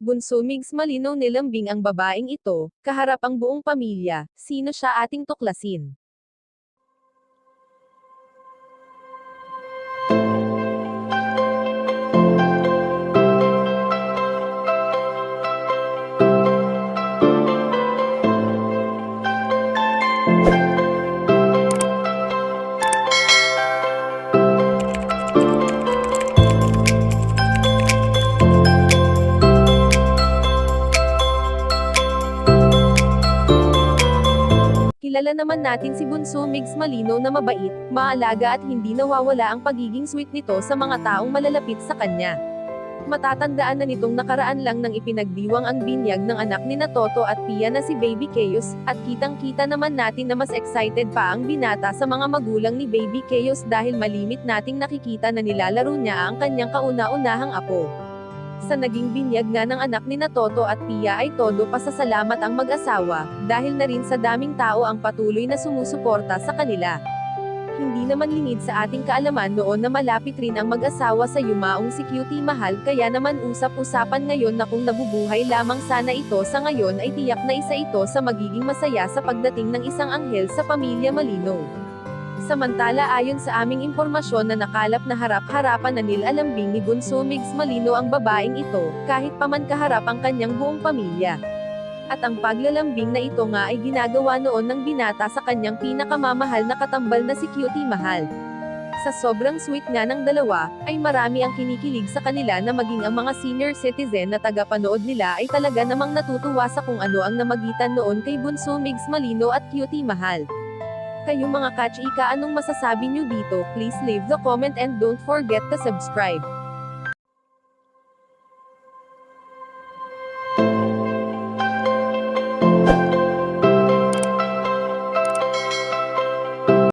Bunso Migs malinaw nilambing ang babaeng ito, kaharap ang buong pamilya, sino siya ating tuklasin. Kilala naman natin si Bunso Migs Malino na mabait, maalaga at hindi nawawala ang pagiging sweet nito sa mga taong malalapit sa kanya. Matatandaan na nitong nakaraan lang nang ipinagdiwang ang binyag ng anak ni Toto at Pia na si Baby Chaos, at kitang-kita naman natin na mas excited pa ang binata sa mga magulang ni Baby Chaos dahil malimit nating nakikita na nilalaro niya ang kanyang kauna-unahang apo. Sa naging binyag nga ng anak ni Toto at Pia ay todo pasasalamat ang mag-asawa, dahil na rin sa daming tao ang patuloy na sumusuporta sa kanila. Hindi naman lingid sa ating kaalaman noon na malapit rin ang mag-asawa sa yumaong si Cutie Mahal, kaya naman usap-usapan ngayon na kung nabubuhay lamang sana ito sa ngayon ay tiyak na isa ito sa magiging masaya sa pagdating ng isang anghel sa pamilya Malino. Samantala ayon sa aming impormasyon na nakalap na harap-harapan na nilalambing ni Bunso Migs Malino ang babaeng ito, kahit pa man kaharap ang kanyang buong pamilya. At ang paglalambing na ito nga ay ginagawa noon ng binata sa kanyang pinakamamahal na katambal na si Cutie Mahal. Sa sobrang sweet nga ng dalawa, ay marami ang kinikilig sa kanila na maging ang mga senior citizen na tagapanood nila ay talaga namang natutuwa sa kung ano ang namagitan noon kay Bunso Migs Malino at Cutie Mahal. Kayong mga ka-chika, anong masasabi nyo dito? Please leave the comment and don't forget to subscribe.